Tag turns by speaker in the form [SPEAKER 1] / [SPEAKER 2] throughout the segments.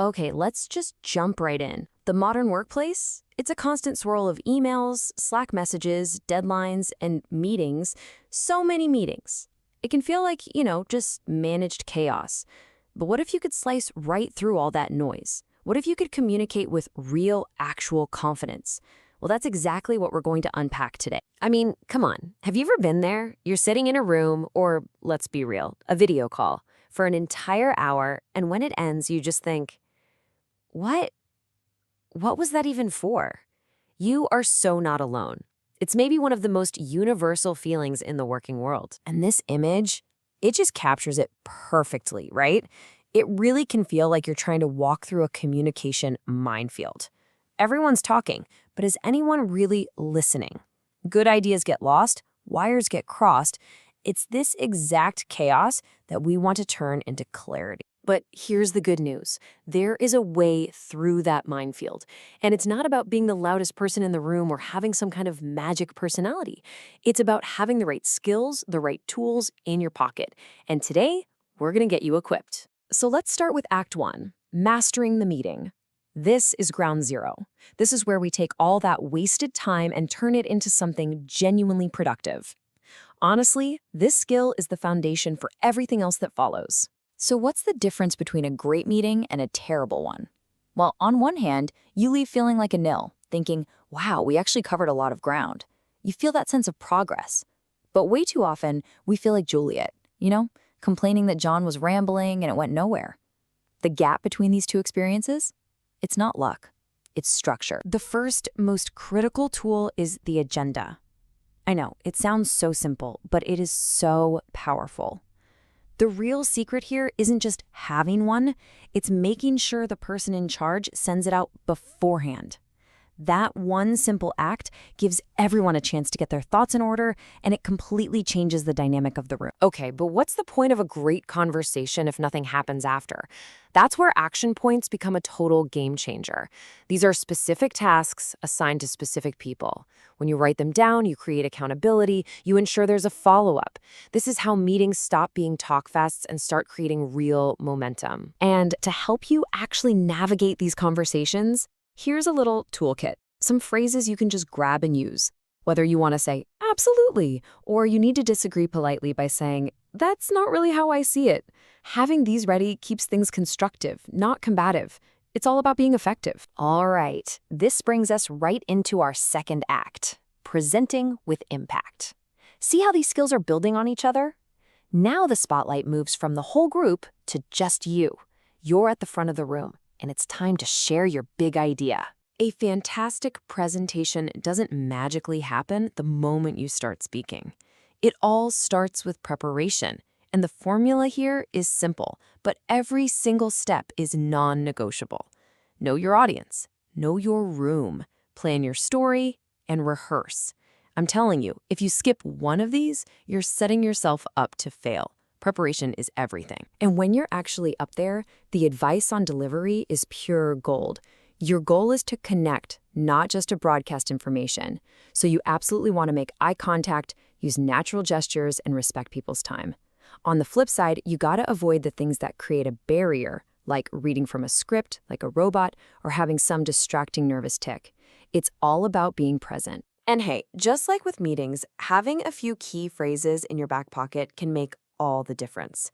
[SPEAKER 1] Okay, let's just jump right in. The modern workplace? It's a constant swirl of emails, Slack messages, deadlines, and meetings. So many meetings. It can feel like, just managed chaos. But what if you could slice right through all that noise? What if you could communicate with real, actual confidence? Well, that's exactly what we're going to unpack today.
[SPEAKER 2] I mean, come on. Have you ever been there? You're sitting in a room, or let's be real, a video call, for an entire hour, and when it ends, you just think, What was that even for? You are so not alone. It's maybe one of the most universal feelings in the working world.
[SPEAKER 1] And this image, it just captures it perfectly, right? It really can feel like you're trying to walk through a communication minefield. Everyone's talking, but is anyone really listening? Good ideas get lost, wires get crossed. It's this exact chaos that we want to turn into clarity.
[SPEAKER 2] But here's the good news. There is a way through that minefield. And it's not about being the loudest person in the room or having some kind of magic personality. It's about having the right skills, the right tools in your pocket. And today, we're going to get you equipped.
[SPEAKER 1] So let's start with Act 1, mastering the meeting. This is ground zero. This is where we take all that wasted time and turn it into something genuinely productive. Honestly, this skill is the foundation for everything else that follows.
[SPEAKER 3] So what's the difference between a great meeting and a terrible one? Well, on one hand, you leave feeling like a nil, thinking, wow, we actually covered a lot of ground. You feel that sense of progress. But way too often, we feel like Juliet, complaining that John was rambling and it went nowhere. The gap between these two experiences? It's not luck. It's structure.
[SPEAKER 1] The first, most critical tool is the agenda. I know, it sounds so simple, but it is so powerful. The real secret here isn't just having one, it's making sure the person in charge sends it out beforehand. That one simple act gives everyone a chance to get their thoughts in order, and it completely changes the dynamic of the room.
[SPEAKER 2] Okay, but what's the point of a great conversation if nothing happens after? That's where action points become a total game changer. These are specific tasks assigned to specific people. When you write them down, you create accountability, you ensure there's a follow-up. This is how meetings stop being talk fests and start creating real momentum.
[SPEAKER 1] And to help you actually navigate these conversations, here's a little toolkit, some phrases you can just grab and use. Whether you want to say, absolutely, or you need to disagree politely by saying, that's not really how I see it. Having these ready keeps things constructive, not combative. It's all about being effective.
[SPEAKER 2] All right, this brings us right into our second act, presenting with impact. See how these skills are building on each other? Now the spotlight moves from the whole group to just you. You're at the front of the room, and it's time to share your big idea.
[SPEAKER 1] A fantastic presentation doesn't magically happen the moment you start speaking. It all starts with preparation, and the formula here is simple, but every single step is non-negotiable. Know your audience, know your room, plan your story, and rehearse. I'm telling you, if you skip one of these, you're setting yourself up to fail. Preparation is everything. And when you're actually up there, the advice on delivery is pure gold. Your goal is to connect, not just to broadcast information. So you absolutely want to make eye contact, use natural gestures, and respect people's time. On the flip side, you gotta avoid the things that create a barrier, like reading from a script, like a robot, or having some distracting nervous tic. It's all about being present. And hey, just like with meetings, having a few key phrases in your back pocket can make all the difference.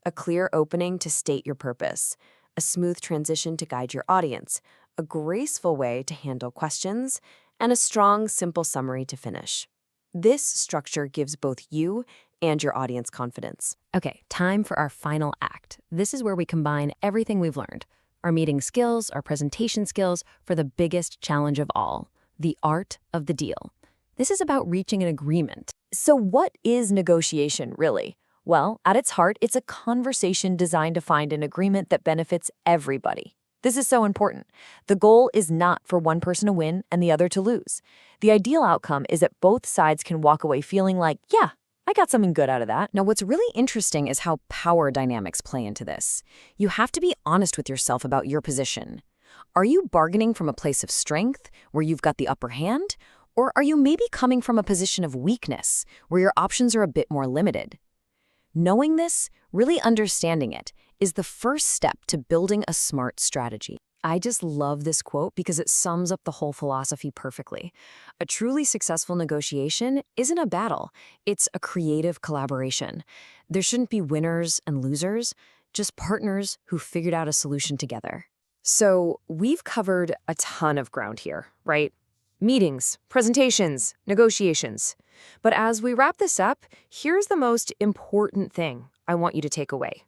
[SPEAKER 1] A clear opening to state your purpose, a smooth transition to guide your audience, a graceful way to handle questions, and a strong, simple summary to finish. This structure gives both you and your audience confidence. Okay, time for our final act. This is where we combine everything we've learned, our meeting skills, our presentation skills, for the biggest challenge of all, the art of the deal. This is about reaching an agreement. So what is negotiation, really? Well, at its heart, it's a conversation designed to find an agreement that benefits everybody. This is so important. The goal is not for one person to win and the other to lose. The ideal outcome is that both sides can walk away feeling like, yeah, I got something good out of that. Now, what's really interesting is how power dynamics play into this. You have to be honest with yourself about your position. Are you bargaining from a place of strength, where you've got the upper hand? Or are you maybe coming from a position of weakness, where your options are a bit more limited?
[SPEAKER 2] Knowing this, really understanding it, is the first step to building a smart strategy. I just love this quote because it sums up the whole philosophy perfectly. A truly successful negotiation isn't a battle, it's a creative collaboration. There shouldn't be winners and losers, just partners who figured out a solution together. So, we've covered a ton of ground here, right? Meetings, presentations, negotiations. But as we wrap this up, here's the most important thing I want you to take away.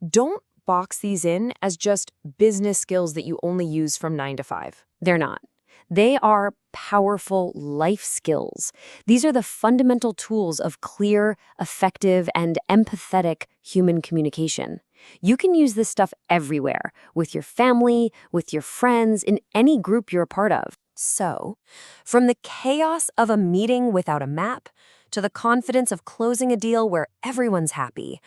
[SPEAKER 2] Don't box these in as just business skills that you only use from 9 to 5. They're not. They are powerful life skills. These are the fundamental tools of clear, effective, and empathetic human communication. You can use this stuff everywhere, with your family, with your friends, in any group you're a part of. So, from the chaos of a meeting without a map to the confidence of closing a deal where everyone's happy,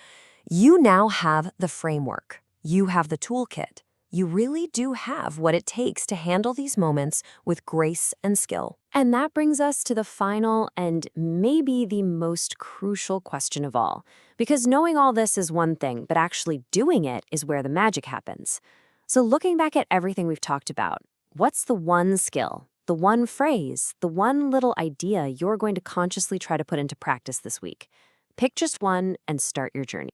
[SPEAKER 2] you now have the framework. You have the toolkit. You really do have what it takes to handle these moments with grace and skill. And that brings us to the final and maybe the most crucial question of all. Because knowing all this is one thing, but actually doing it is where the magic happens. So looking back at everything we've talked about, what's the one skill, the one phrase, the one little idea you're going to consciously try to put into practice this week? Pick just one and start your journey.